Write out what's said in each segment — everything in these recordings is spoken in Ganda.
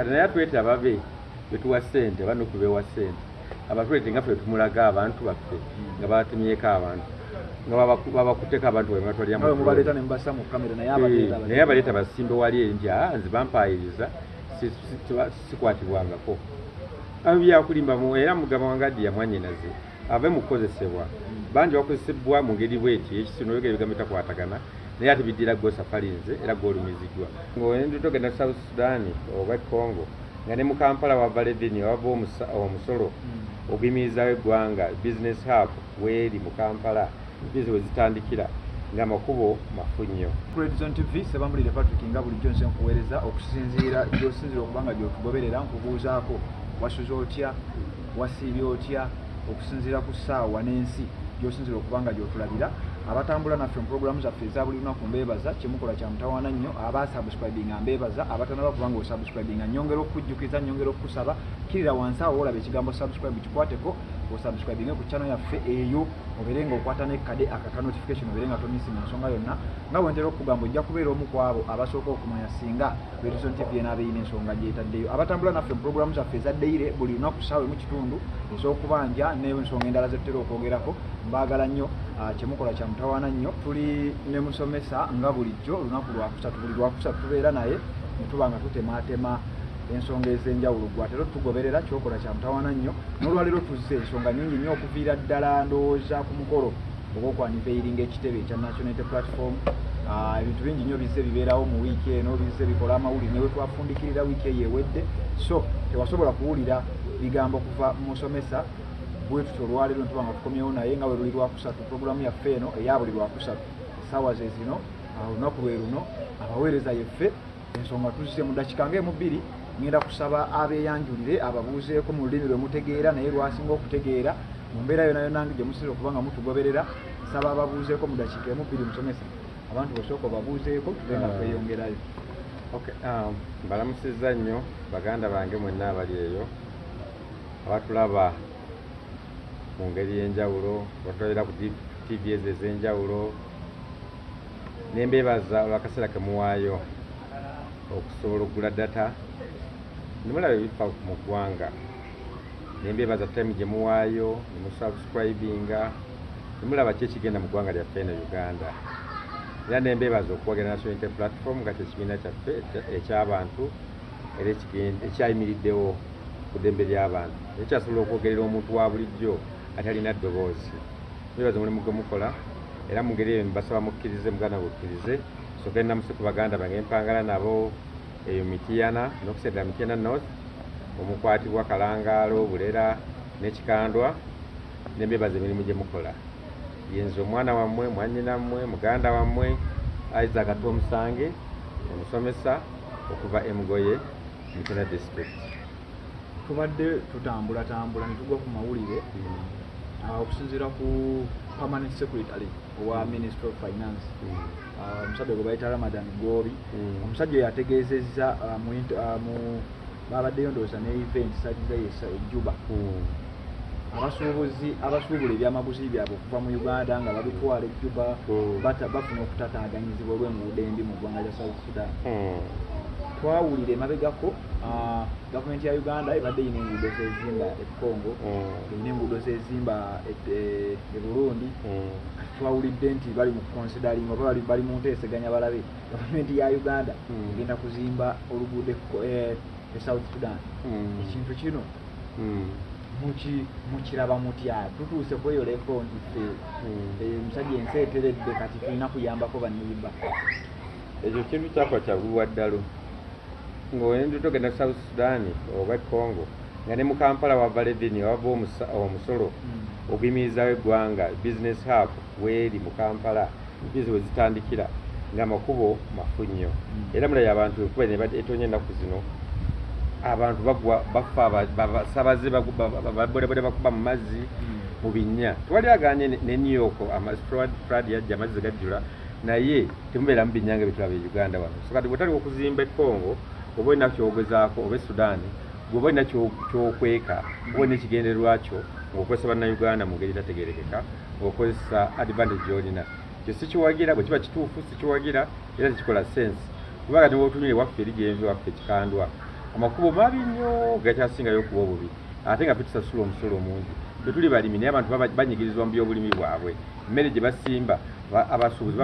naye atwete ababe betuwa ssente bano kubewa ssente abatwete nga ffe tumulaga abantu baffe nga batemyeko abantu nga babakuteko abantu naye abaleeta basimbe wali nti nze bampayiriza sikwatibwangako abo byakulimba era mugamba Wangadya mwanyinaze ave mukozesebwa bangi bakozesebwa mu ngeri bweti ekisino yogera ebigambo bitakwatagana naye ate biddira gwe safari nze era gwolumiziddwa ng'oyinza togenda South Sudan oba Congo nga ne mu Kampala wava revenue wava omusolo oguyimirizawo eggwanga business hub weeri mu Kampala bizi we zitandikira ng'amakubo mafu nnyo. Television TV sebambulire Patrick nga bulijjo nze nkuweereza okusinziira gy'osinzira okuba nga gy'otugoberera nkubuuzaako wasuze otya wasiibye otya okusinziira ku ssaawa n'ensi gy'osinzira okuba nga gy'otulabira abatambula naffe mu programu zaffe eza buli lunaku mbeebaza kyemukola kya mutawaana nnyo abasubscribinga mbeebaza abatanaba kubanga osubscribinga nyongera okukujjukiza nyongera okukusaba kirira wansi awo olaba ekigambo subscribe kikwateko osubscribinge ku channel yaffe eyo obeere nga okwata nekkade akaka notification obeere nga tomisi mu nsonga yonna nga bwentera okugamba ojja kubeera omu ku abo abasooka okumanya singa Television TV enaabeeyina ensonga gyetaddeyo abatambula naffe mu programu zaffe ezaddeire buli lunaku ssaawa emu kitundu ez'okubanja n'ensonga endala zetutera okwogerako mbaagala nnyo kyemukola kya mutawaana nnyo tuli ne musomesa nga bulijjo olunaku lwakusatu buli lwakusatu tubeera naye netuba nga tutematema ensonga ez'enjawulo gwatera tugoberera kyokola kya mutawaana nnyo n'olwaleero tuzze ensonga nnyingi nnyo okuviira ddala ndowooza ku mukolo ogw'okwaniveiringa ekitebe ekya National Unity Platform ebintu bingi nnyo bizze bibeerawo mu wiiki eno bizze bikola amawulire ne we twafundikirira wiiki eyo ewedde so tewasobola kuwulira bigambo kuva mu musomesa bwetutyo olwaleero ntuba nga tukomyewo naye nga we luli lwakusatu puroguramu yaffe eno eya buli lwakusatu essaawa ze zino olunaku lwe luno abaweereza yeffe ensonga tuzise mu dakiika ng'emu bbiri ngenda kusaba abeeyanjulire ababuuzeeko mu lulimi lwe mutegeera naye lwasinga okutegeera mu mbeera yona yona gye musinza okuba nga mutugoberera saba ababuuzeeko mu dakiika emu bbiri musomesa abantu bosooka babuuzeeko tube nga tweyongerayo. Mbalamusizza nnyo baganda bange mwenna abali eyo abatulaba mu ngeri y'enjawulo batulabira ku TV ezo ez'enjawulo nembeebaza olw'akaseera ke muwaayo okusobola okugula data nemulaba ebifa mu ggwanga nembeebaza time gye muwaayo nemusubscribinga nemulaba ki ekigenda mu ggwanga lyaffe eno Uganda era nembeebaza okuwagira National Unity Platform nga kyekibiina kyaffe eky'abantu era ekyayimiriddewo ku ddembe ly'abantu ekyasobola okwogerera omuntu wa bulijjo atalina ddoboozi mbeebaza omulimu gwe mukola era mu ngeri eyo mbasaba mukkirize muganda bukkirize soka namuse ku baganda bange mpangala nabo eyo Mityana n'okusedda Mityana North omukwatibwa Kalangaalo Bulera n'Ekikandwa nembeebaza emirimu gye mukola yenze omwana wammwe mwannyinammwe muganda wammwe Isaac Tomusange omusomesa okuva Emugoye Mityana district. Tubadde tutambula ne tugwa ku mawulire okusinziira ku permanent secretary owa Ministry of Finance omusajja gwe bayita Ramadan Gobi omusajja oyo yategeezezza babaddeyo ndowooza ne event sagiza ejjuba abasuubula ebyamaguzi byabwe okuva mu Uganda nga babitwala ejjuba bafuna okutataaganyizibwa olw'enguudo embi mu ggwanga lya South Sudan. Twawulira emabegako gavumenti ya Uganda ebadde yina enguudo zezimba e Congo erina enguudo zezimba e Burundi twawulidde nti bali mu considering oba bali mu nteeseganya balabe gavumenti ya Uganda egenda kuzimba oluguudo e South Sudan. Ekintu kino mukiraba mutya tutuuse kweyoleko nti ffe musajja ensi eteredde kati tulina kuyambako banniyimba ekyo kintu kyafa kyabulwa ddalo ng'oyinza togenda South Sudan oba Congo nga ne mu Kampala wava revenue wava omusolo oguyimirizawo eggwanga business hub weeri mu Kampala bizi we zitandikira ng'amakubo mafu nnyo era mulabye abantu enkuba etonnya ennaku zino abantu bagwa bafa abasabaze babodaboda bakuba mu mazzi mu binnya twali aganye ne New York Friday yajja amazzi gajjula naye temubeeramu binnya nga bitulaba e Uganda wano so kati bwetali okuzimba e Congo oba olina kyogezaako oba e Sudan gwoba olina kyokweka oba olina ekigendererwa kyo ng'okozesa bannayuganda mu ngeri tategerekeka ng'okozesa advantage gy'olina kyo sikiwagira bwe kiba kituufu sikiwagira era tekikola sense kubanga tewotunyire waffe eri gyenvi waffe Ekikandwa amakubo mabi nnyo gakyasingayo okuba obubi ate nga tutusasula omusolo mungi tetuli balimi naye abantu banyigirizwa mu byobulimi bwabwe emmere gye basimba abasuubuzi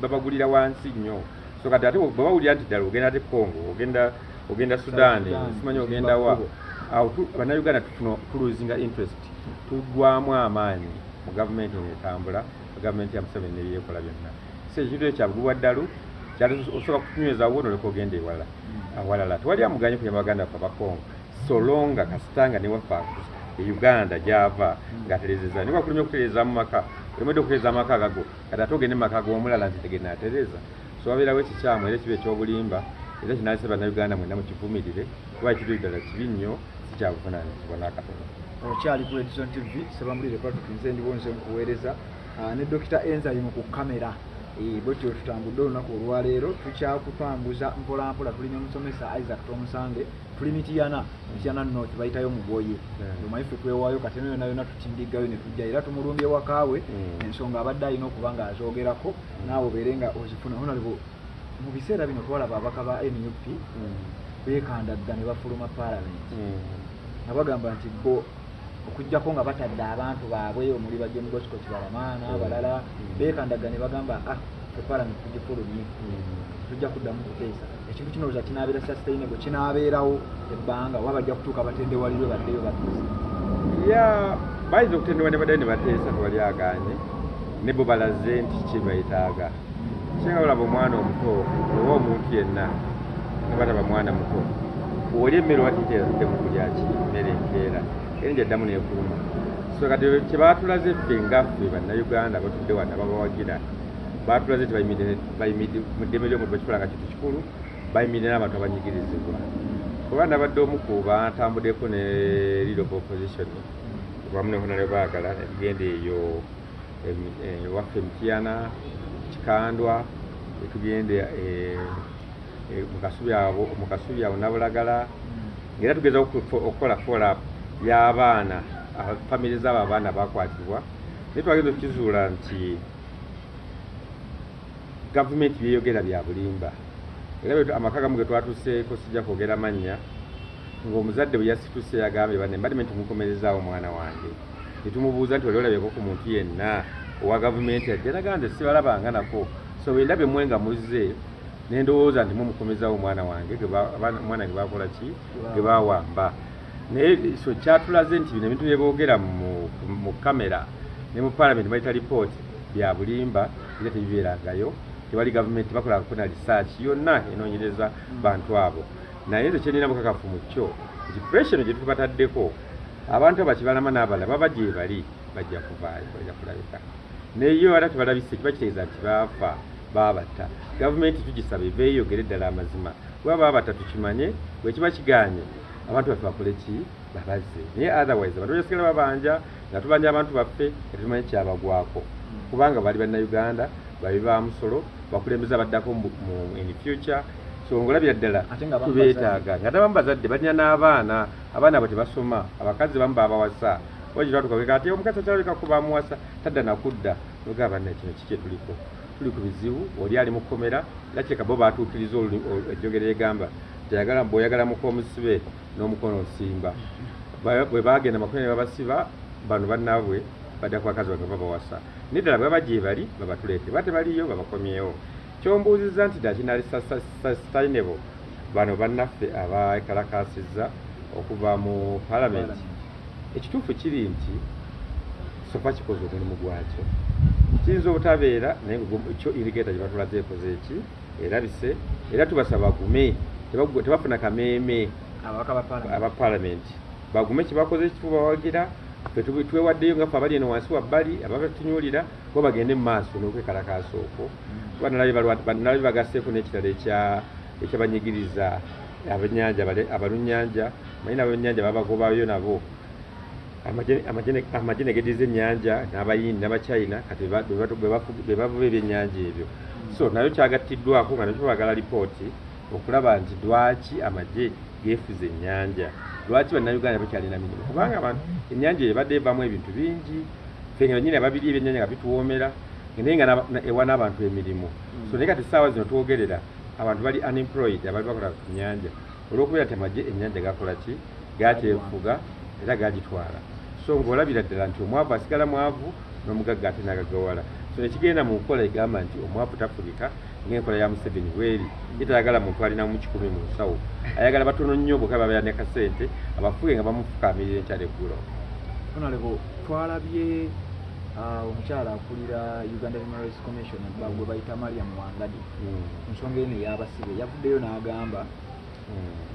babagulira wansi nnyo so kati ate bwebawulira nti ddala ogenda ate Congo ogenda Sudan simanyi ogenda wa awo bannayuganda tuluzinga interest tuggwamu amaanyi mu gavumenti netambula gavumenti ya Museveni nebyekola byonna so ekintu ekyo kyabugubwa ddalu osobola kutunyweza wonoleka ogenda awalala tewali amuganye kunya baganda ffe abakongo solonga kasitanga newafa Uganda gyava ng'aterezeza niba kulumya okutereza mu maka olimedde okutereza amaka gago kati ate ogende mu maka g'omulala nti tegenda atereza so wabeerawo ekikyamu era kiba ekyobulimba era kinaalisa bannayuganda mwenna mukivumirire kuba ekintu ddala kibi nnyo sikyabuvunaanyizibwa n'akatono okyali ku Edison TV Sebamulire Patrick nze ndibonze nkuweereza ne Dr. Enza yimu ku kamera bwetyo tutambudde olunaku olwaleero tukyakutambuza mpolampola tulina omusomesa Isaac Tomusange tuli Mityana North bayitayo Mugoye omanyi ffe twewaayo kati yonna yonna tutindigayo ne tujja era tumulumbye wakaawe ensonga abadde alina okuba nga azoogerako naawe obeere nga ozifuna honalebo mu biseera bino twalaba abaka ba NUP beekandagga ne bafuluma paalamenti nga bagamba nti bo okujjako nga batadde abantu baabwe omuli bajje mu Gospel Kibalamaana abalala beekandagga ne bagamba ffe paalamenti tugifulumye tujja kuddamu kuteesa ekintu kino olowooza kinaabeera sustainable kinaabeerawo ebbanga oba bajja kutuuka batendewalirwe baddeyo batuuse bayinza okutendebwa ne baddayo ne bateesa tewali agaanye ne bo balaze nti ki bayetaaga kinga olaba omwana omuto oba omuntu yenna ne bataba mwana muto oli emmere watiteeradde mu kulyaki mmere enkeera era njaddamu neefuluma so kati kye baatulaze ffe ngaffe bannayuganda batudde wano ababawagira baatulaze nti bayimiridde mu ddembe ly'omuntu bakikolanga kintu kikulu bayimiridde n'abantu abanyigirizibwa kuba nabadde omu ku batambuddeko ne leader of opposition wamu ne honale baagala negenda eyo waffe Mityana Kikandwa tugende mu kasubi awo Nabulagala ngera tugeza okukola follow up y'abaana famire z'abo abaana bakwatibwa naye twagenda tukizuula nti gavumenti byeyogera bya bulimba era amaka gamu ge twatuseeko sijja kwogera mannya ng'omuzadde bwe yasituse yagambye bane mbadimenti mukomerezaawo omwana wange netumubuuza nti oli olabyeko ku muntu yenna owa gavumenti ajja nagamba nti sibalabanga nako so bwe ndabye mmwe nga muzze nendowooza nti mumukomezaawo omwana wange omwana ge bakola ki ge bawamba naye so kyatulaze nti bino ebintu byeboogera mu kamera ne mu paalamenti bayita lipooti bya bulimba era tebibeerangayo tewali gavumenti bakola kufuna research yonna enoonyereza bantu abo naye nze kyenina bukakafu mu kyo nti pressure gye tubataddeko abantu abakibalama n'abalala baba gye bali bajja kuvaayo bajja kulabika naye ate tebalabise kiba kitegeeza nti baafa babatta gavumenti tugisaba eveeyo yogere ddala amazima kuba babatta tukimanye bwe kiba kiganye abantu baffe bakole ki babaze naye otherwise abantu bajasigala babanja nga tubanja abantu baffe nga tumanyi kyabagwako kubanga bali bannayuganda babi ba musolo bakulembeza baddako in future so ngolabira ddala tubeetaaga ate abamu bazadde balina n'abaana abo tebasoma abakazi bamu babawasa ogitwatuka ati omukazi akyalabika kuba amuwasa tadda nakudda ogaba banna kino kiki tuliko tuli ku bizibu oli ali mu kkomera era kyeka bo baatuukiriza ejjogero egamba bw'oyagala mukomusibe n'omukono osimba bwe bagenda makono ne babasiba bano bannaabwe badda ku bakazi bange babawasa naye ddala bwe baba gye bali babatuleete bate baliyo babakomyewo kyombuuziza nti ddala kinaali sustainable bano bannaffe abakalakasizza okuva mu paalamenti ekituufu kiri nti sofa kikoze omulimu gwakyo kiyinza obutabeera naye kyo irigeta gye batulaze ekoze eki erabise era tubasaba bagume tebafuna kameeme abapaalamenti bagume kyebakoze ekifu bawagira twewaddeyo ngaffe abali eno wansi wabbali ababatunyulira bo bagende mu maaso n'okwekalakaasa okwo kuba nalabi bagasseeko n'ekirala ekyabanyigiriza abalunnyanja manyi n'abalunnyanja babagobayo nabo amagye negediza ennyanja n'abayindi n'abachina kati bwe bavuba ebyennyanja ebyo so nayo kyagattiddwako nga nakyo bagala lipooti okulaba nti lwaki amagye geefuza ennyanja lwaki bannayuganda bakyalina mirimu kubanga abantu ennyanja ebadde evamu ebintu bingi fenga banyini ababiri ebyennyanja nga bituwoomera naye nga ewa n'abantu emirimu so naye kati essaawa zino twogerera abantu bali unemployed abali bakola ku nnyanja olw'okubeera temagye ennyanja gakola ki gakyefuga era gagitwala so ng'olabira ddala nti omwavu asigala mwavu n'omugagga ate n'agagawala so ekigenda mu nkola egamba nti omwavu tafugika ng'enkola ya Museveni bweri yetayagala muntu alina mu 10 mu nsawo ayagala batono nnyo bokka babeera ne kasente abafuge nga bamufukaamirira enkyala eggulo. Honorable, twalabye omukyala akulira Uganda Human Rights Commission gwe bayita Mariam Wangadya ku nsonga eno ey'abasibe yavuddeyo n'agamba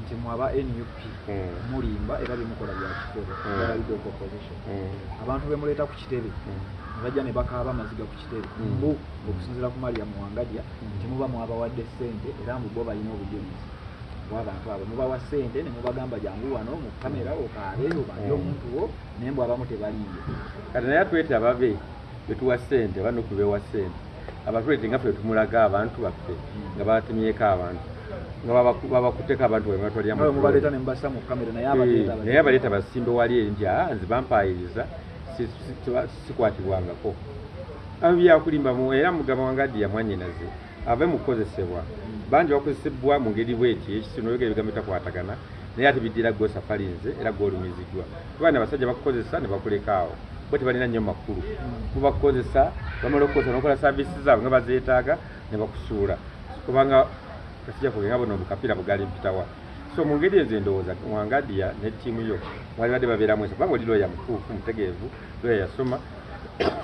nti mwaba NUP mulimba era bimukola bya kitebe leader opposition abantu bemuleeta ku kitebe bajja ne bakaaba amaziga ku kitebe mbu okusinziira ku Mariam Wangadya nti muba mwabawadde ssente era mbu bo balina obujulizi bw'abantu abo mubawa ssente ne mubagamba jangu wano mu kamera okaabe obanje omuntu wo naye mbu abamu tebaliiyo kati naye atwete ababe betuwa ssente banuku bewa ssente abatwete nga ffe tumulaga abantu baffe nga batemyeko abantu nga babakuteko abantu mubaleta ne mbassa mu kamera naye abaleeta basimbe wali eri nti nze bampayiriza sikwatibwangako abo byakulimba era mugamba Wangadya mwannyinaze ave mu kukozesebwa bangi bakozesebwa mu ngeri bweti ekisino yogera ebigambo bitakwatagana naye ate biddira gwe safari nze era gw'olumiziddwa kubanga abasajja bakukozesa ne bakulekaawo bo tebalina nnyo makulu mubakukozesa bamala okukozesa n'okola saavisi zaabwe nga bazeetaaga ne bakusuula kubanga kasijja kugenga bono obukapiira bugali mpitawa so mu ngeri ezo endowooza Wangadya ne ttiimu yo mwali badde babeeramu enso kubanga oli looya mutuufu mutegeevu looya yasoma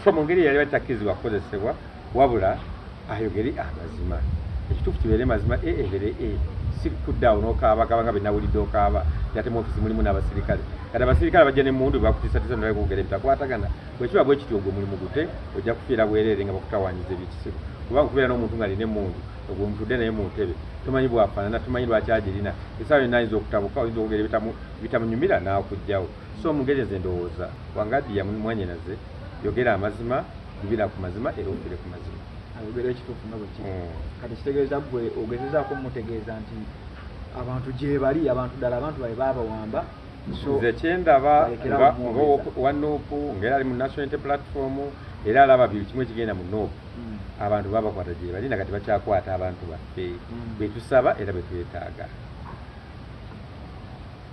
so mu ngeri yali batakkirizibwa kukozesebwa wabula ayogere amazima ekituufu kibeere mazima ebere si kuddaawo n'okaaba kabanga benawulidde okaaba yate mu ofisi mulimu n'abasirikale kati abasirikale bajja n'emmundu bakutiisatiisa nolagugere bitakwatagana bwekiba bwe kityo ogwo mulimu gute ojja kufiira bwereere nga bakutawaanyiza ebyekisibo kubanga okubeera n'omuntu ng'alina emmundu ogwo mutudde naye mu ntebe tumanyi bwafaanana tumanyi lwaki agirina esaawa yonna ayinza okutabuka oyinza okugera bitamunyumira n'akugjawo so mu ngeri ezo endowooza Wangadya mwannyinaze yogera amazima bibira ku mazima era ofire ku mazima ayogera ekituufu nga bwe kiri kati kitegeeza gwe ogezezaako mutegeeza nti abantu gye bali abantu ddala abantu babe baabawamba nze kyendaba nga wa Nuupu ng'era ali mu National Unity Platform era alaba buli kimu ekigenda mu Nuupu abantu babakwata gye bali nakati bakyakwata abantu baffe betusaba era betwetaaga.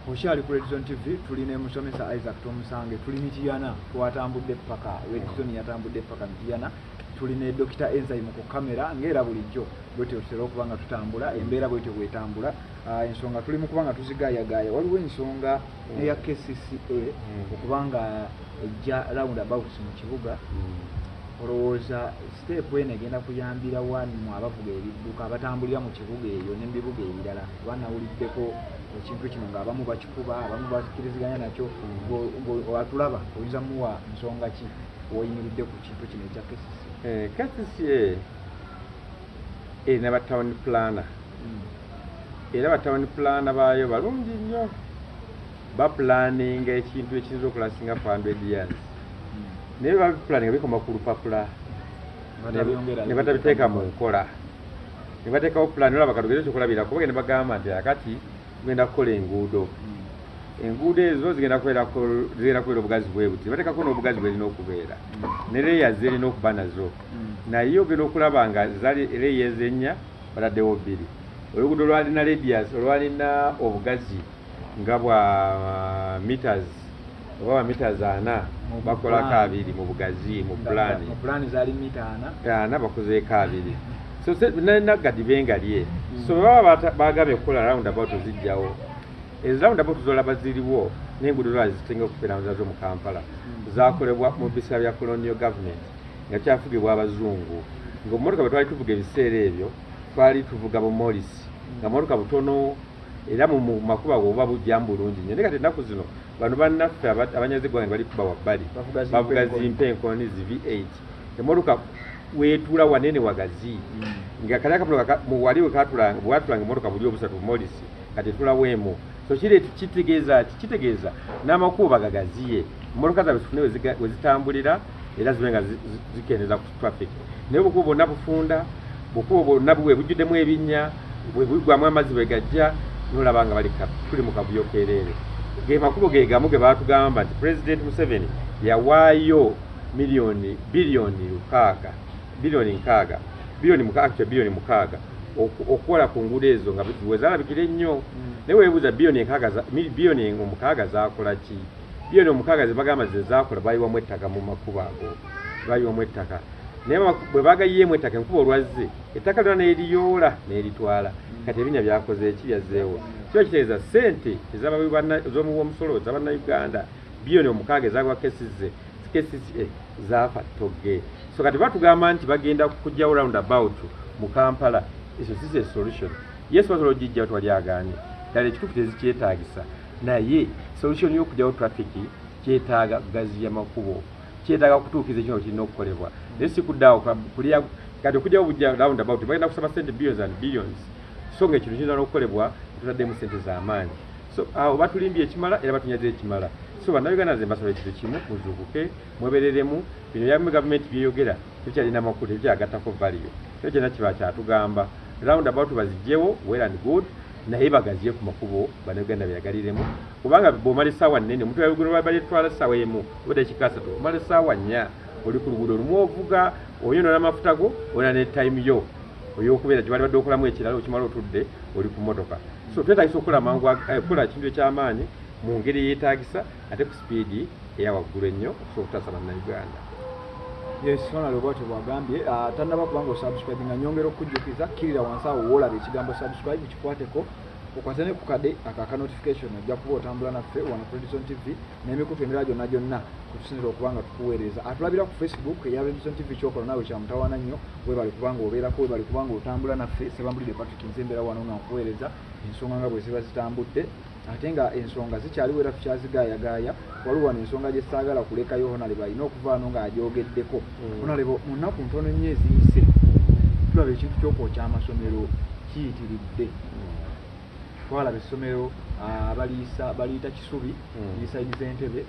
Okyali ku Red Zone TV tulina emusomesa Isaac Tomusange tuli Mityana twatambudde paka Red Zone yatambudde paka Mityana tulina Dr. Enzyme ku kamera ng'era bulijjo bwetyo tutera okuba nga tutambula embeera bwetyo bwetambula ensonga tuli mu kuba nga tuzigaayagaaya waliwo ensonga eya KCCA okuba nga ejja roundabouts mu kibuga olowooza step eno egenda kuyambira wanu abavuga ebidduka abatambulira mu kibuga eyo n'ebibuga ebirala banawuliddeko ekintu kino ng'abamu bakikuba abamu bakkiriziganya nakyo atulaba oyinza muwa nsonga ki woyimiridde ku kintu kino ekya KCCA erina batawuni pulaana era batawuni pulaana baayo balungi nnyo bapulaninga ekintu ekiyinza okulasinga 100 years naye babipulaninga bikoma ku lupapula ne batabiteeka mu nkola ne bateekawo pulaani olaba katugere kyokulabirako bagenda bagamba nti akati tugenda kukola enguudo ezo zigenda kubeera obugazi bwe buti bateekako n'obugazi bwerina okubeera ne leeya zirina okuba nazo naye ogenda okulaba nga leeya ezennya bataddewo 2 oluguudo olwalina radius olwalina obugazi nga bwa meters oba meters 4 bakolako 2 mu bugazi mu pulaani zaali mita 4 bakozeeko 2 so nagadi bengalye so baba bagabye okukola roundabout zijjawo ezo roundabout zolaba ziriwo n'enguudo zolaba zitenga okubeera zo mu Kampala zakolebwa mu biseera bya colonial government nga kyafugibwa abazungu ng'obumotoka bwe twali tuvuga ebiseera ebyo twali tuvuga bumolisi nga motoka butono era mu makuba bwoba bujjamu bulungi nnyo naye kati ennaku zino bano bannaffe abanyazi eggwanga bali kuba wabbali bavuga zimpenkoni V8 emotoka weetuula wanene wagazi nga kali akamotoka wali bwatulanga emotoka buli obusatu bumolisi kati tulaweemu so kitegeeza n'amakubo bagagaziye emotoka zaabwe zifune we zitambulira era zibe nga zikendeza ku traffic naye obukubo bwonna bufunda bukubo bwonna bwe bujjuddemu ebinnya bwe bugwamu amazzi bwe gajja nolaba nga tuli mu kavuyo keereere ge makubo ge gamu ge baatugamba nti President Museveni yawaayo biliyoni 6 okukola ku nguudo ezo nga bwezalabikira ennyo naye weebuuza biyoni omukaaga zaakola ki biyoni omukaaga ze bagamba ze zaakola bayiwamu ettaka mu makubo ago bayiwamu ettaka naye bwe bagayiyeemu ettaka enkuba olwazze ettaka lyona neeriyoola neeritwala kati ebinnya byakoze eki byazzeewo kiba kitegeeza ssente ez'omumusolo z'abannayuganda biyoni omukaaga ezagwa kesize zaafa togge so kati batugamba nti bagenda kujjawo roundabout mu Kampala ekyo si solution yes basobola ogijjawo twalyagaanye ddala ekituufu tezikyetaagisa naye solution y'okujjawo traffic kyetaaga gaziya makubo kyetaaga kutuukiza ekino kirina okukolebwa naye si kuddaawo kati okujjawo bujja roundabout bagenda kusaba sente billions and billions so nga ekintu kiyinza n'okukolebwa tutaddemu sente z'amaanyi so awo batulimbye ekimala era batunyaze ekimala so bannayuganda nze mbasaba ekintu kimu muzuukuke mwebereremu bino byamu gavumenti byeyogera tebikyalina makulu tebikyagattako value kyo kyonna kiba kyatugamba roundabout bazigyewo well and good naye bagaziye ku makubo bannayuganda beyagaliremu kubanga bw'omala essaawa nnene omuntu yabigula balyetwala essaawa emu obadde ekikasatu omala essaawa nnya oli ku luguudo olumu ovuga oyonoona amafuta go olina ne time yo oy'okubeera gye bali badde okolamu ekirala okimala otudde oli ku mmotoka so twetagisa okukola mangu okukola ekintu eky'amaanyi mu ngeri yeetaagisa ate ku sipiidi eya waggulu ennyo okusobola okutaasa bannayuganda yes honorable bwatyo bwagambye tannaba kubanga osubscribe nga nyongera okujjukiza kirira wansi awo woolaba ekigambo subscribe kikwateko okwate ne ku kade akaka notification ojja kuba otambula naffe wano ku Redison TV n'emikutu emirala gyonna kutusinzira okubanga tukuweereza atulabira ku Facebook eya Redison TV kyokola naawe kyamutawaana nnyo webali kubanga obeerako webali kubanga otambula naffe Sebambulire Patrick nzembeera wano nga nkuweereza ensonga nga bwe ziba zitambudde ate nga ensonga zikyaliwo era tukyazigaayagaaya waliwo wano ensonga gye saagala kulekayo Honorable alina okuvaano ng'agyogeddeko Honorable mu nnaku ntono nnyo eziyise tulaba ekintu ky'okwokya amasomero kiyitiridde twalaba essomero baliyita Kisubi lisaidi z'Entebbe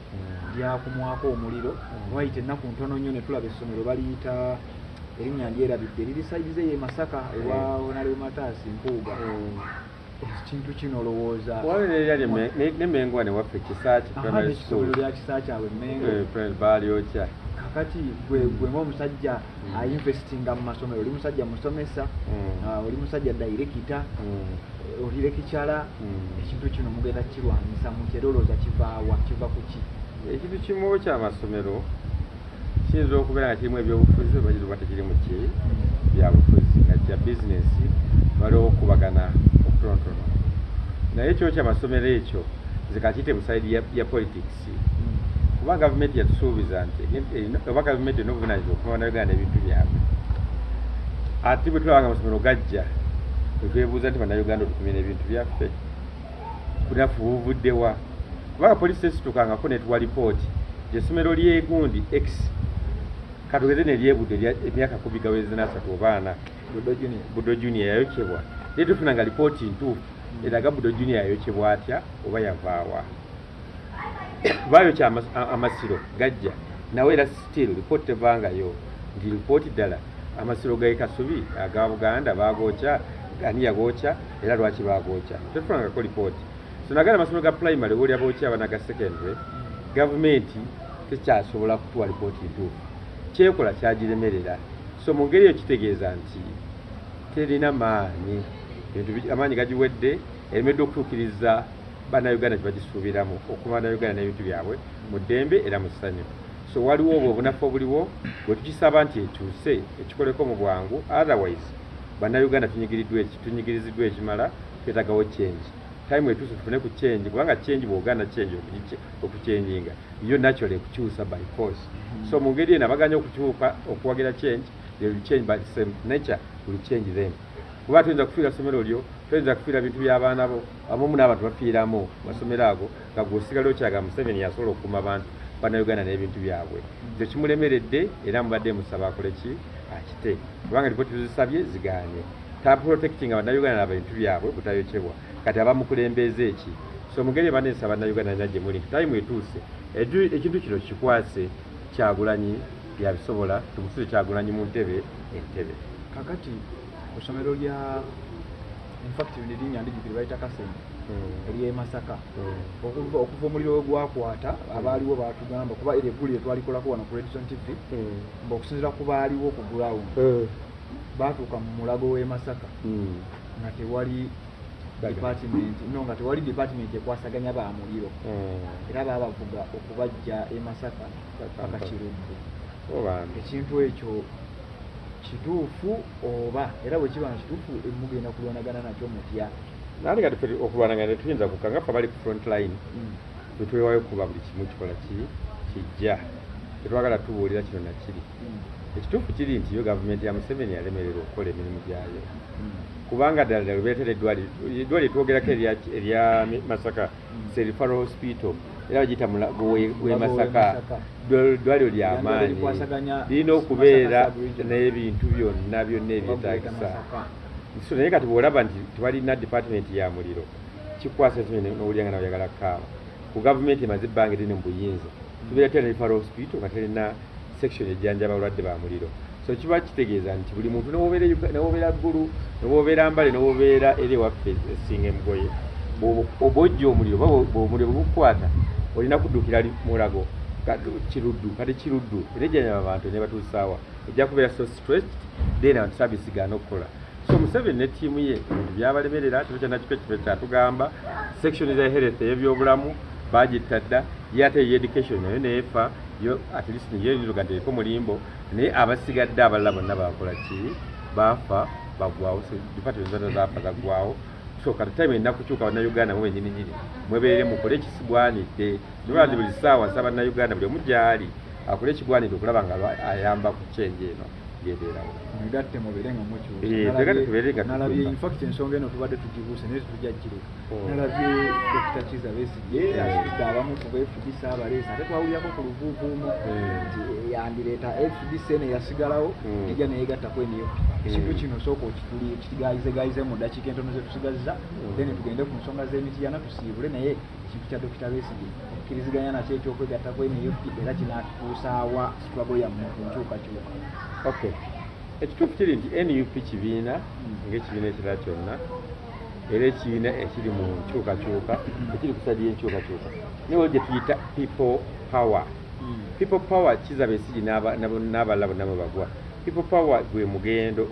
lyakumwako omuliro wayita ennaku ntono nnyo ne tulaba essomero baliyita erinnya lyerabidde liri saidi ze ye Masaka ewa Honorable Mataasi Mpuuga ekintu kino olowooza nemengo ne waffe Kisaaki essomero lya Kisaaki awo Emmengo balyokya kakati gwe ng'omusajja ainvestinga mu masomero oli musajja musomesa oli musajja dayirekita oli lekikyala ekintu kino mugenda kirwanyisa mukyerolooza kiva ku ki ekintu kimu ky'amasomero kiyinza okubeera nga kirimu ebyobufuzi oba tekirimu ki byabufuzi nga kya bizinesi waliwo okubagana okutonotono naye ekyo ky'amasomero ekyo nze kakiyite mu saidi ya politics kuba gavumenti yatusuubiza nti oba gavumenti erina obuvunaanyizibwa okufuna bannayuganda ebintu byabwe ate bwe tulaba nga amasomero gajja twetwebuuza nti bannayuganda otukumira ebintu byaffe bunafu buvuddewa kubanga poliisi esitukangako netuwa lipooti essomero lyegundi x katugeze neryebudde emyaka 10 gaweze n'asatu obaana Buddo Junior yayokyebwa naye tufuna nga lipooti ntuufu eraga Buddo Junior yayokyebwa atya oba yavaawa bayokya amasiro gajja nawe era still lipooti tevangayo nti lipooti ddala amasiro ga Kasubi aga Buganda baagokya ani yagookya era lwaki baagokya tetufunangako lipooti so nagala amasomero ga primary woli abookya abana ga secondary gavumenti tekyasobola kutuwa lipooti ntuufu kyekola kyagiremerera so mu ngeri eyo kitegeeza nti terina maanyi amaanyi gagiwedde eremedde okutuukiriza bannayuganda kye bagisuubiramu okuba bannayuganda n'ebintu byabwe mu ddembe era mu ssanyu so waliwo obwo obunafu obuliwo bwe tukisaba nti ekyuse ekikoleko mu bwangu otherwise bannayuganda tunyigiriziddwa ekimala twetagawo change time etuuse tufune ku change kubanga change bw'oganda change okuchenjinga yo naturally ekukyusa by force so mu ngeri eno abaganya okukyuka okuwagira change they will change by the same nature will change them kuba tuyinza kufiira ssomero lyo tuyinza kufiira bintu by'abaana bo abamu n'abantu bafiiramu masomero ago nga gweosigala okyaga Museveni yasobola okukuuma abantu bannayuganda n'ebintu byabwe ekyo kimulemeredde era mubadde musaba akole ki akite kubanga lipooti tuzisabye zigaanye taprotecting bannayuganda n'ebintu byabwe butayokyebwa kati abamukulembeza eki so mugeri baneesaba bannayuganda nagye muli time etuuse ekintu kino kikwase Kyagulanyi byabisobola tumusuze Kyagulanyi mu ntebe entebe kakati kusomero lya in fact linnya ndigikiri bayita Kasenyi eriye Masaka okuva omuliro gwakwata abaaliwo batugamba kuba ereguli etwalikolako wano ku Redison TV mba okusinzira ku baaliwo ku ground baatuuka mu mulago w'e Masaka nga tewali department ekwasaganya ba muliro era baabavuga okubajja e Masaka paka Kirudde. Ekintu ekyo kituufu oba era bwe kiba kituufu mugenda kulwanagana nakyo mutya? Naye nga okulwanagana tetuyinza kukanga ffe bali ku front line tetwewayo kuba buli kimu kikola kijja tetwagala tubuulira kino nakiri. Ekituufu kiri nti yo gavumenti ya Museveni yalemererwa okukola emirimu gyayo kubanga ddala lubeetera eddwaliro twogerako erya Masaka Referral Hospital era bagiyita mulago w'e Masaka ddwaliro ly'amaanyi lirina okubeera n'ebintu byonna ebyetaagisa. So naye kati bw'olaba nti tebalina department ya muliro kikwasa n'owulira nga nabayagala kaaba ku gavumenti emaze ebbanga erinene mu buyinza tubeera tera Referral Hospital nga terina section ejjanjaba abalwadde ba muliro. So kiba kitegeeza nti buli muntu n'owobeera ggulu n'owobeera mbale n'owobeera eri ewaffe esinga emugoye obojja omuliro omuliro bwegukwata olina kuddukira mulago Kiruddu kati Kiruddu era ejjanjaba abantu ne batuusaawa ejja kubeera so stressed then abantu service gaana okukola. So Museveni ne ttiimu ye ebintu byabalemerera tebakyannakiko ekifo kyatugamba section za health ey'ebyobulamu bagitta dda ye ate education nayo neefa yo at least niyo yinza eriko mulimbo naye abasigadde abalala bonna bakola ki baafa bagwawo department zonna zaafa zaggwawo. So kati time ennaku kukyuka bannayuganda mu bennyini nyini mwebeerere mukole ekisibwanidde nibazi buli ssaawa nsaba bannayuganda buli omu gy'ali akole ekigwanidde okulaba nga ayamba ku change eno yebeerawo. Mugatte mubeere nga nalabye in fact ensonga eno tubadde tugibuuse naye tujagireka. Nalabye Dr. Kiza Besigye asudde abamu ku FDC abaleesa ate twawulirako ku luvuuvuumu nti yandireeta FDC eno yasigalawo ejja neyegattako eniyo. Ekintu kino sooka okitigayizegayize mu ddakiika entono ze tusigazza then tugende ku nsonga z'emityana tusiibule naye ekintu kya Dr. Besigye okkiriziganya nakyo ekyokwegattako eniyo era kinatuusaawa struggle yammwe ku nkyukakyuka. Okay. Ekituufu kiri nti NUP kibiina ng'ekibiina ekirala kyonna era ekibiina ekiri mu nkyukakyuka ekiri ku sadi y'enkyukakyuka niwo gye tuyita people power. People power Kiza Besigye n'abalala bonna mwe bagwa. People power gwe mugendo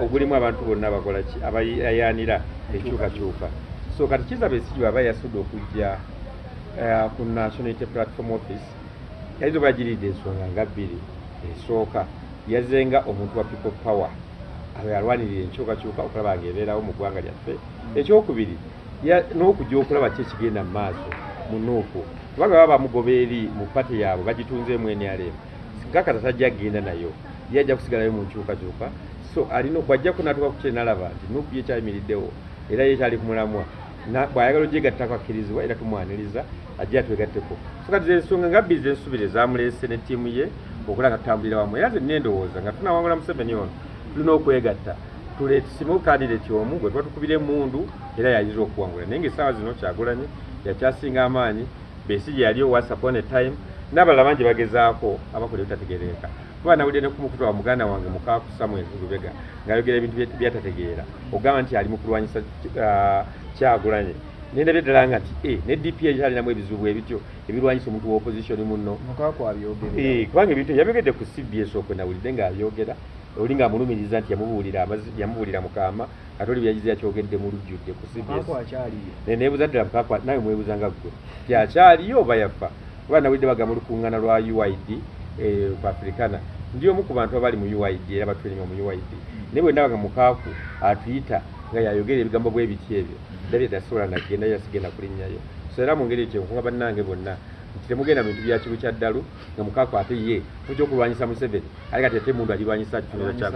ogulimu abantu bonna bakola ki abayayaanira enkyukakyuka. So kati Kiza Besigye aba yasudde okujja ku National Unity Platform Office yayinza okuba giridde ensonga nga bbiri. Esooka yazenga omuntu wa people power abo yalwanirira enkyukakyuka okulaba ng'ebeerawo mu ggwanga lyaffe. Ekyokubiri n'okujja okulaba ki ekigenda mu maaso mu nuupu kubanga baba bamugoba eri mu pati yaabwe bagitunzeemu NRM kakata tajja kgenda nayo yajja kusigalayo mu nkyukakyuka. So alina okwajjako n'atuuka ku kye n'alaba nti nuupu yekyayimiriddewo era yekyali ku mulamwa bw'ayagala ogyegattako akkirizibwa era tumwaniriza ajje atwegatteko. So kati ensonga nga bbiri z'ensubire zamuleese ne ttiimu ye okulanga tutambulira wamu era nze nendowooza nga tunawangula Museveni ono tulina okwegatta tusimu kandidate omu gwe tuba tukubira emmundu era yayinza okuwangula naye ng'essaawa zino Kyagulanyi yakyasinga amaanyi. Besigye yali once upon a time n'abalala bangi bagezaako abakola ebitategeereka kuba nawulire ne ku mukutu wa muganda wange Mukaaku Samuel Lubega ng'ayogera ebintu byatategeera ogamba nti ali mu kulwanyisa Kyagulanyi nendabye ddala nga nti ne DP ekyalinamu ebizibu ebityo ebirwanyisa omuntu wa opposition munno Mukaaku abyogera kubanga ebintu yabyogedde ku CBS okwe nawulidde ng'abyogera oli ng'amulumiriza nti yamubuulira Mukama ate oli byagize yakyogedde mu lujjudde ku CBS neneebuuza ddala Mukaaku nawe mwebuuza nga ggwe ti akyaliyo oba yafa kuba nawulidde bagamba olukuŋŋaana lwa UID ku Africana ndi omu ku bantu abali mu UID era batwelinga mu UID naye bwe ndabaga Mukaaku atuyita nga yayogera ebigambo bwe biti ebyo ndabye dasobola nagenda yasigenda kulinnyayo. So era mu ngeri ekyo nkunga bannange bonna nti temugenda mu bintu bya kibu kya ddalu nga Mukaaku ate ye kujja okulwanyisa Museveni ate kati ate mundu alirwanyisa kitunza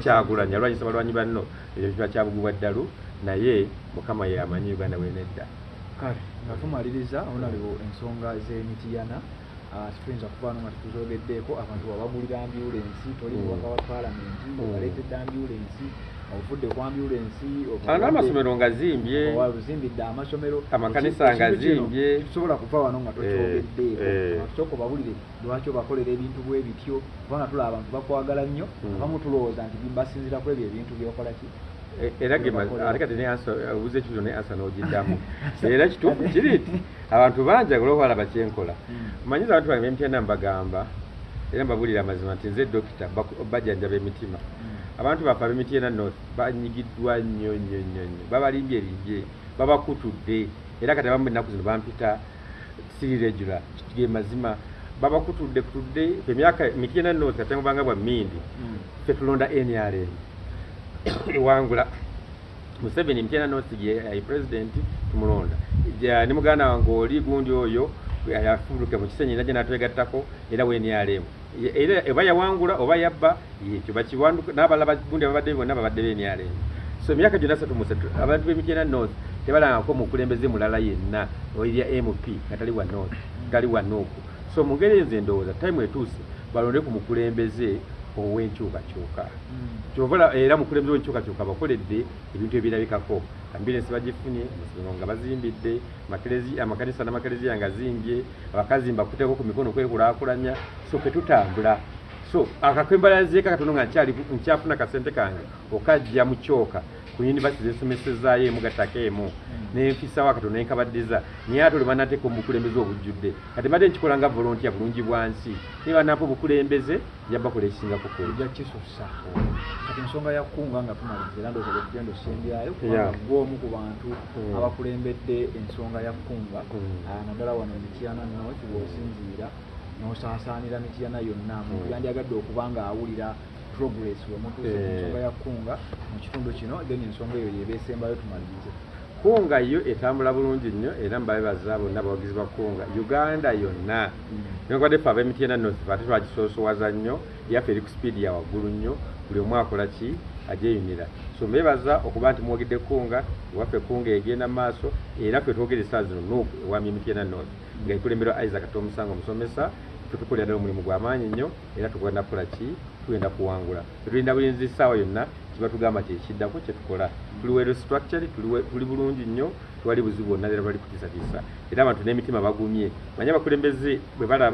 Kyagulanyi alwanyisa balwanyi banno ebyo kiba kyabugibwa ddalu naye Mukama ye amanyi Uganda bwenedda. Kale nga tumaliriza onaliwo ensonga z'emityana situyinza kubaano nga tetuzogeddeeko abantu babagulira ambyulensi toli mubaka wa paalamenti obaleetedde ambyulensi ovudde ku ambyulensi n'amasomero nga zimbye zimbidde amasomero amakanisa nga zimbye tusobola kuva wano nga tokyogeddeeko tusooka obabulire lwaki obakolera ebintu bwe bityo kubanga tulaba abantu bakwagala nnyo abamu tulowooza nti basinzira ku ebyo ebintu byokola ki era ate kati obuuza ekibuzo ne ansa n'ogiddamu era kituufu kiri nti abantu banjagala okwalaba kyenkola mmanyiza abantu bange bemityana mbagamba era mbabulira amazima nti nze dokita bajjanjaba emitima abantu baffe ab'Emityana North banyigiddwa nnyo babalimbye babakutudde era kati abamu ennaku zino bampita siri regular ge mazima babakutudde emyaka Mityana North kati mubanga bwa Mindi ffe tulonda NRM wangula Museveni Mityana North ye president tumulonda ne muganda wange oli gundi oyo yafuluke mu kisenyi naje natwegattako era we NRM era eba yawangula oba yabba yekyo bakiwanduka n'abalaba gundi ababadde bonna babadde be NRM so emyaka gyonna 3 abantu b'Emityana North tebalangako mukulembeze mulala yenna oya MP katali wa North gali wa Nuku so mungere nze ndowooza time etuuse balonde ku mukulembeze ow'enkyukakyuka kyovola era mukulembeze w'enkyukakyuka bakoledde ebintu ebirabikako ambirensi bagifunye nga bazimbidde amakanisa n'amakanisa yangazimbye abakazimba kuteeko ku mikono kwekulaakulanya so ketutambula so akakwembalazeeka katono nga nkyafuna kasente kange okajja mu kyoka ku yunivasite zensomesezaayo emu gattako emu nenfisawo akatono nenkabaddiza naye ate olwe banateeka omukulembeze obujjudde kati mbadde nkikola nga volontiya bulungi bwansi naye banampa obukulembeze yabakola ekisingako ojja kisussa kati ensonga ya kunga nga tumaliza era ndowooza tugenda osembyayo kubanga gw'omu ku bantu abakulembedde ensonga ya kunga naddala wano Mityana North bw'osinziira n'osaasaanira Mityana yonna muntu yandyagadde okuba nga awulira progress wemutuuse ku nsonga ya kunga mu kitundu kino then ensonga eyo yebeesembayo tumalirize kunga yo etambula bulungi nnyo era mbabebaza bonna abawagizi ba kunga Uganda yonna nekwade ffe ab'Emityana North ate twagisoosowaza nnyo yaffe eri ku speed ya waggulu nnyo buli omu akola ki agyeyunira so mbebaza okuba nti muwagidde kunga ewaffe kunga egenda mu maaso era ffe twogera essaawa zino Nuuku ewami Emityana North nga ekulemberwa Isaac Tomusange omusomesa tutukolera ddala omulimu gw'amaanyi nnyo era tugenda kukola ki tugenda kuwangula tetulinda bulinzi essaawa yonna kiba tugamba kyekiddako kyetukola tuli well structured tuli bulungi nnyo tewali buzibu bwonna era bali kutiisatiisa era abantu n'emitima bagumye manye abakulembeze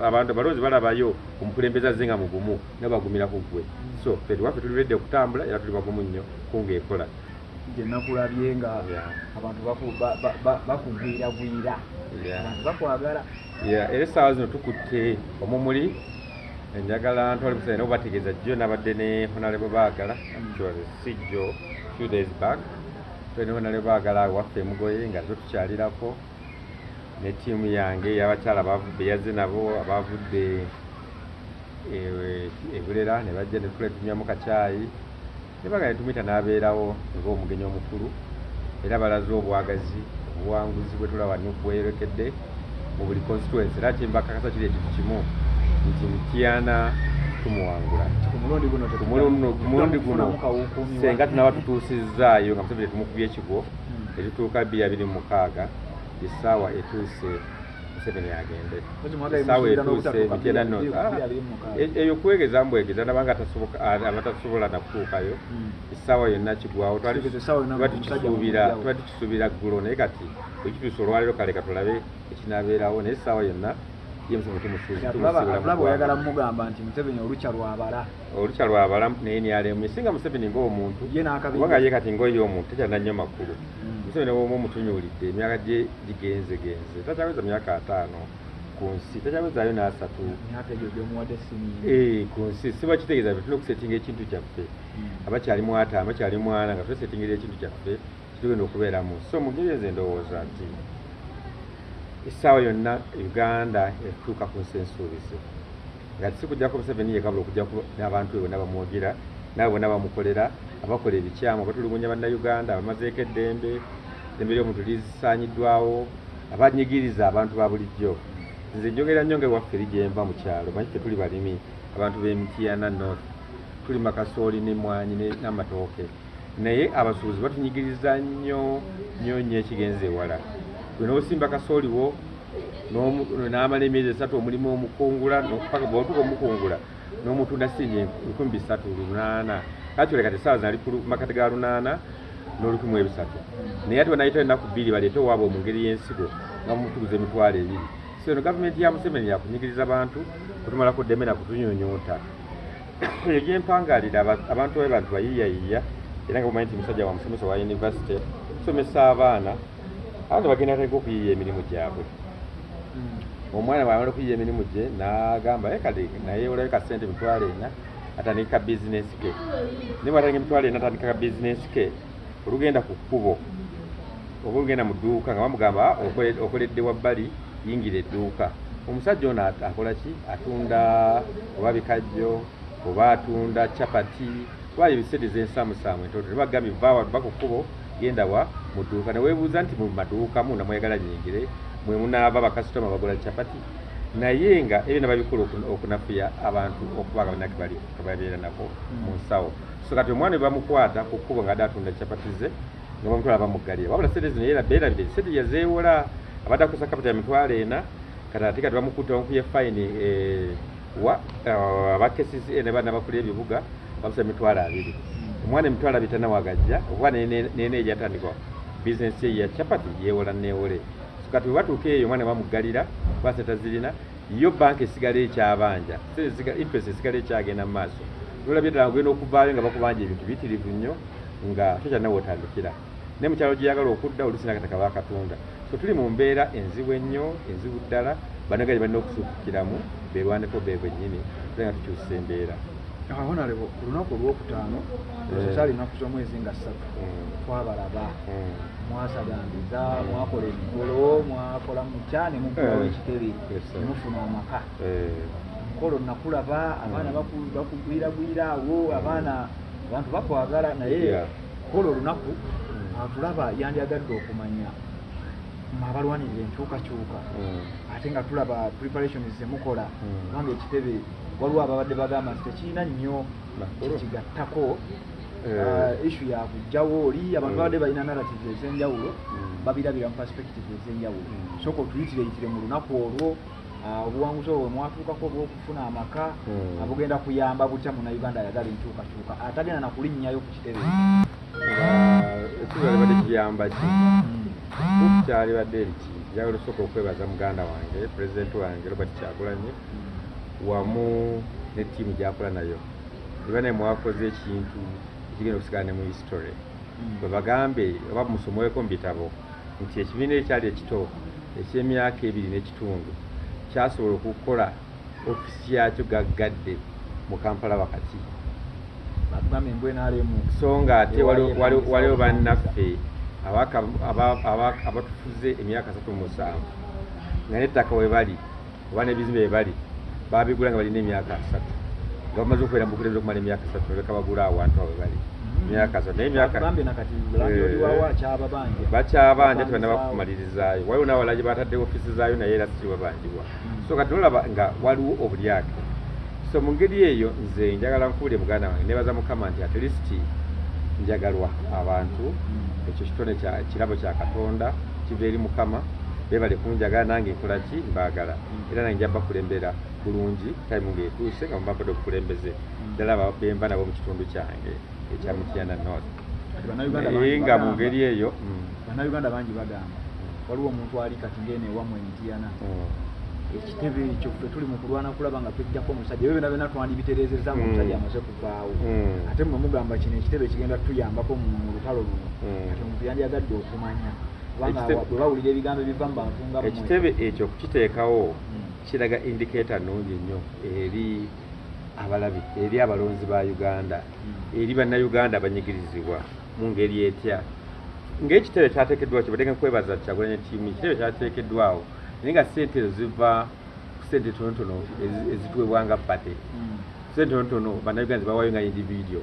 abantu abalonzi balabayo omukulembeze azze nga mugumu nabo bagumira ku ggwe so ffe tuwaffe tuli redde okutambula era tuli bagumu nnyo kunga ekola gye nakulabye nga abantu bakugwiragwira abantu bakwagala era essaawa zino tukutte omumuli enjagala ntwali musana nabo bategeeza jjo nabadde ne Honorable Baagala sijjo few days back twene Honorable Baagala waffe emugoye nga zo tukyalirako ne ttiimu yange y'abakyala bavudde yazze nabo abavudde Ebulera ne bajja ne tukula tunywamu kacaayi ne bagala ne tumuyita n'abeerawo ng'omugenyi omukulu era balaze obwagazi obuwanguzi bwe tulaba bweyolekedde mu buli constituency era timbakakasa kiri ekintu kimu nti Mityana tumuwangula kumulundi guno senga tunaba tutuusizaayo nga Museveni tumukubye ekigo ekituuka 226 essaawa etuuse Museveni agende essaawa etuuse Mityana North eyo kwegeza mbwegeza nabanga abatasobola nakutuukayo essaawa yonna kigwawo tuba tukisuubira ggulo naye kati ekituuse olwaleero kale katulabe ekinabeerawo naye essaawa yonna oyagala mugamba nti Museveni olukya lwabala naye NRM esinga Museveni ng'omuntu kubanga ye kati ng'oyo omuntu tekyalina nnyo makulu Museveni bw'omu omutunyuulidde emyaka gye gigenze takyaweza myaka 5 ku nsi takyawezaayo n'3 ku nsi siba kitegeeza tulina okusetinga ekintu kyaffe abakyali mu 5 abakyali mu 4 nga twesetingera ekintu kyaffe kitugenda okubeeramu so mugereze ndowooza nti essaawa yonna Uganda etuuka ku nsi ensuubize nga tisikujjako Museveni yekabula okujjako n'abantu be bonna bamwogera nabo bonna bamukolera abakola ebikyamu abatulugunya bannayuganda abamazeeko eddembe ly'omuntu lisaanyiddwawo abanyigiriza abantu ba bulijjo nze njogera nnyo nga ewaffe eri gyemva mu kyalo manyi ffe tuli balimi abantu b'Emityana North tulima kasooli n'emmwanyi n'amatooke naye abasuubuzi batunyigiriza nnyo ekigenza ewala n'osimba kasooliwo n'amala emyezi 3 omulimu omukungula paka bw'otuuka omukungula n'omutunda siringi 3,800 kati kati essaawa zinali ku makati ga 800 n'1,300 naye ate banayita ennaku 2 baleete owaabwe mu ngeri y'ensigo nga mutuguza emitwalo 2 so eno gavumenti ya Museveni yakunyigiriza abantu kutumalako ddeme nakutunyonyoota egyempangalira abantu babe bantu bayiyayiya era nga bumanyi nti musajja wa musomesa wa yunivasite kusomesa abaana abantu bagenda ateka okuyiiya emirimu gyabwe omwana bwamala okuyiya emirimu gye n'agamba kati naye olayo ka ssente emitwalo ena atandika bizinesi ke naye bw'atandika emitwalo ena atandika ka bizinesi ke olugenda ku kkubo oba olugenda mu dduuka nga bamugamba okoledde wabbali yingira edduuka omusajja ono akola ki atunda oba bikajjo oba atunda capati wayo ebisente z'ensamusaamu entono nebagambye vaawa ba ku kkubo genda wa mu dduuka neweebuuza nti mu maduuka munda mwegala nyingire mwe munaava bakasitoma bagula capati naye nga ebyo nababikola okunafuya abantu okubaga banake bali kababeera nako mu nsawo so kati omwana we bamukwata ku kkubo nga adde atunda capati ze nga bamutwala bamugalira wabula sente zino beerabire sente yazeewola abadde akozesa kapita ya mitwalo ena kati ate kati bamukutte bamukuye fayini abakesisi ne bana bakulira ebibuga bamusa emitwalo 2 omwana emitwalo 2 tanawagajja okuba nene ejatandikwa bizinesi ye ya capati yeewola neewole so kati webatuuka eyo omwana bamugalira basente zirina yo banka esigala ekyabanja interest esigala ekyagenda mu maaso nolabye ddala ogenda okuvaayo nga bakubanja ebintu bitirivu nnyo nga tokyalinawe otandikira ne mukyalo gyeyagala okudda oluusi nakataka bakatunda so tuli mu mbeera enzibu ennyo enzibu ddala banagali balina okusuukukiramu beerwaneko beebwennyini tule nga tukyusa embeera honorable ku lunaku olwokutaano ezokyali ennaku z'omwezi nga 3 twabalaba mwasagambiza mwakola emikolo mwakola mukya ne mukolawo ekitebe ne mufuna amaka mukolo nakulaba abaana bakugwiragwira awo abantu bakwagala naye kola olunaku atulaba yandyagadde okumanya abalwanirira enkyukakyuka ate nga tulaba preparations zemukola kubanga ekitebe waliwo ababadde bagamba nti tekirina nnyo kikigattako issue yakujjawo oli abantu babadde balina narrative ez'enjawulo babirabira mu perspective ez'enjawulo sooka otuyitireitire mu lunaku olwo obuwanguzi obwo mwatuukako obwokufuna amaka abugenda kuyamba butya munnayuganda ayagala enkyukakyuka atagenda nakulinnyayo ku kitebe ekibali badde kiyamba ki kyali badde eriki njagala osooka okwebaza muganda wange pulezidenti wange Robert Kyagulanyi wamu ne ttiimu gyakola nayo eba naye mwakoze ekintu ekigenda okusigala ne mu history bwe bagambe oba musomweko mu bitabo nti ekibiina ekyali ekito eky'emyaka 2 n'ekitundu kyasobola okukola ofisi yakyo gaggadde mu Kampala wakati bagambye mbwenaalemu so nga ate waliwo bannaffe abatufuze emyaka 37 nga n'ettaka we bali oba n'ebizimbe we bali babigula nga balina emyaka 3 nga bamaze okubeera mu bukulembeze okumala emyaka 3 oleka bagula awantu awe bali emyaka 3 naye emyaka bakyabanja tebanabakumalirizayo waliwo n'awalagi bataddewo ofisi zaayo naye era sikibabanjibwa so kati nolaba nga waliwo obulyake so mu ngeri eyo nze njagala nkubuulire muganda wange nebaza mukama nti at least njagalwa abantu ekyo kitone kirabo kya Katonda kiva eri mukama bebale kunjagala nange nkola ki mbaagala era nange njaba kulembera bulungi time ng'etuuse nga mubadde okukulembeze ddala bemba nabo mu kitundu kyange ekya Mityana North nga mu ngeri eyo bannayuganda bangi bagamba waliwo omuntu ali kati ngene ewamu Mityana ekitebe ekyo ffe tuli mu kulwana kulaba nga twejjako omusajja ebyo byonna byonna twandibitereezezza mu musajja amaze kuvaawo ate mwe mugamba kino ekitebe kigenda tuyambako mu lutalo luno ati omuntu yandyagadde okumanya kubanga bwe bawulira ebigambo ebiva mu bantu nga ekitebe ekyo okukiteekawo kiraga indicator nnungi nnyo eri abalabi eri abalonzi ba Uganda eri bannayuganda abanyigirizibwa mu ngeri etya ng'ekitebe kyateekeddwawo kibadde nkwebaza Kyagulanyi ttiimu ekitebe kyateekeddwawo naye nga ssente ziva ku ssente tonotono ezituwebwa nga pate ssente tonotono bannayuganda zibawayo nga individio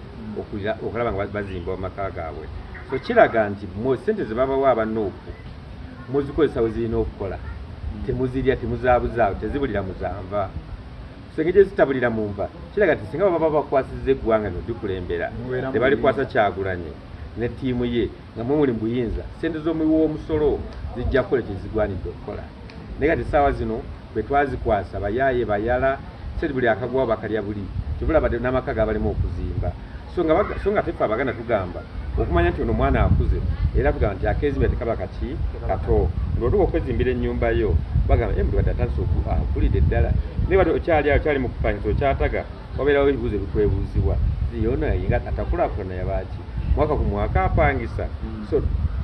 okulaba nga bazimba amaka gaabwe so kiraga nti ssente zebabawa abanoopu muzikozesa we zirina okukola temuzirya temuzabuzaawo tezibulira muzanva so engeri ezitabulira mu nva kiraga nti singa baba bakwasizza eggwanga nodikulembera tebalikwasa Kyagulanyi ne ttiimu ye nga mwe muli mu buyinza ssente z'omuwi w'omusolo zijja kukola kyezigwanidde okukola naye kati essaawa zino bwe twazikwasa bayaaye bayala sente buli akagwawo bakalya buli kibula badde n'amaka gabalimu okuzimba so nga teffe Abaganda tugamba okumanya nti ono omwana akuze era tugamba nti akeezimba tekaba kati kato ng'otuka okwezimbira ennyumba yo bagamba muli badde atandise akulidde ddala naye badde okyali awo kyali mu kupangisa okyataga wabeerawo ebibuuzo ebikwebuuzibwa yona yinga atakulaakulana yabaaki mwaka ku mwaka apangisa so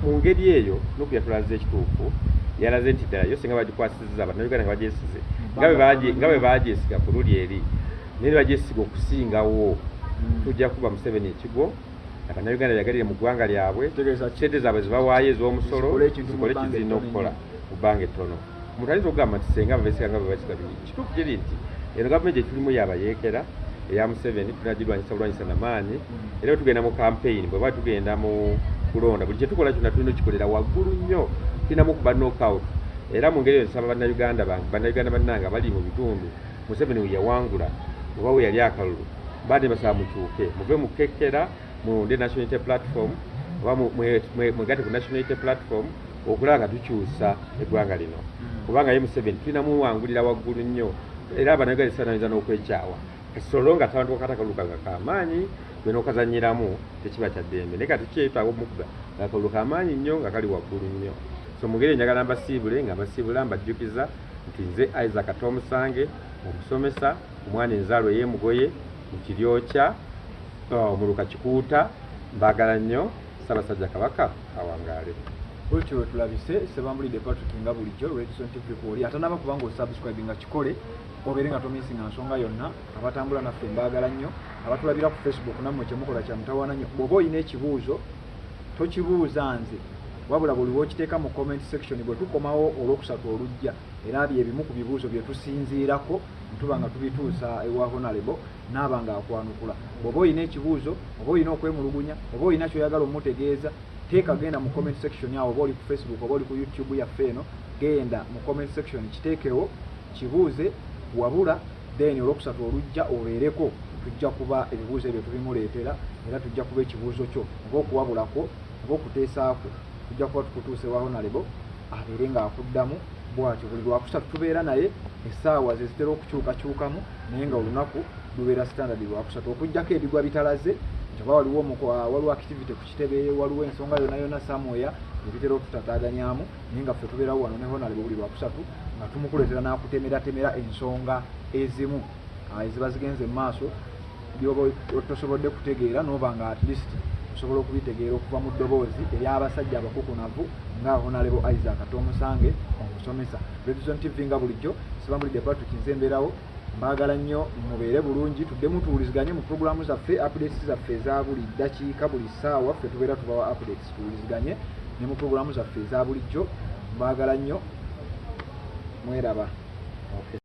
mu ngeri eyo n'okuyatulaza ekituufu yalaze nti ddala yo singa bagikwasizza bannayuganda nga bagyesize nga bwe bagyesiga ku luli eri naye bagyesiga okusingawo tujja kuba Museveni ekigo abannayuganda yagalire mu ggwanga lyabwe sente zaabwe zibawaayo ez'omusolo zikole kizirina okukola mu bbanga ettono omuntu ayinza okugamba nti senga bavesika nga bwebasiga bingi kituufu kiri nti eno gavumenti gye tulimu yabayeekera eya Museveni tunagirwanyisa bulwanyisa namaanyi era tugenda mu campaign bwe baba tugenda mu kulonda buli kyetukola kyonna tulina okikolera waggulu nnyo tulinamu kuba knockout era mu ngeri eyo nsaba bannayuganda bannange abali mu bitundu Museveni we yawangula oba we yali akalulu bandi basaba mukyuke muve mukekkera munde National Unity Platform oba mwegatte ku National Unity Platform okulaba nga tukyusa eggwanga lino kubanga ye Museveni tulina muwangulira waggulu nnyo era abannayuganda sanayinza n'okwekyawa kasolo nga tabantu akakalulu kanga kamaanyi bwe n'okazanyiramu tekiba kya ddembe naye kati kyetaaga omukuga akalulu kamaanyi nnyo nga kali waggulu nnyo so mu ngeri njagala mbasiibula mbajjukiza nti nze Isaac Tomusange omusomesa omwana enzaalwa ey'emugoye mu Kiryokya omuluka Kikuuta mbaagala nnyo Ssaabasajja Kabaka awangaale olutyo tulabise Sebambulidde Patrick nga bulijjo Redison TV kwoli atanaba kubanga osubscribe nga kikole obeere nga tomisinga nsonga yonna abatambula naffe mbaagala nnyo abatulabira ku Facebook nammwe kyemukola kya mutawaana nnyo bw'oba olina ekibuuzo tokibuuza nze wabula buli w'okiteeka mu comment section bwe tukomawo olwokusatu olujja era byebimu ku bibuuzo bye tusinziirako ntuba nga tubituusa ewa Honorable naaba nga akwanukula bw'oba olina ekibuuzo oba olina okwemulugunya oba olina kyoyagala omutegeeza teeka genda mu comment section awo oba oli ku Facebook oba oli ku YouTube yaffe eno genda mu comment section kiteekewo kibuuze wabula then olwokusatu olujja oleereko tujja kuba ebibuuzo ebyo tubimuleetera era tujja kuba ekibuuzo kyo oba okuwabulako oba okuteesaako tujja kuba tukutuuse wa Honorable abeere ng'akuddamu bwatyo buli lwakusatu tubeera naye essaawa ze zitera okukyukakyukamu naye nga olunaku lubeera standard lwakusatu okuggyako ebigwa bitalaze nti waliwo activity ku kitebe waliwo ensonga yonna yonna samweya ebitera okutataaganyaamu naye nga ffe tubeerawo wano ne Honorable buli lwakusatu nga tumukuleetera n'akutemeratemera ensonga ezimu eziba zigenze mu maaso byoba tosobodde kutegeera n'oba nga at least osobola okubitegeera okuva mu ddoboozi ery'abasajja abakukunavu nga Honorable Isaac Tomusange omusomesa Redison TV nga bulijjo Sebambulidde Patrick nze mbeerawo mbaagala nnyo mubeere bulungi tuddemu tuwuliziganye mu programu zaffe updates zaffe eza buli ddakiika buli ssaawa ffe tubeera tubawa updates tuwuliziganye ne mu programu zaffe eza bulijjo mbaagala nnyo mweraba.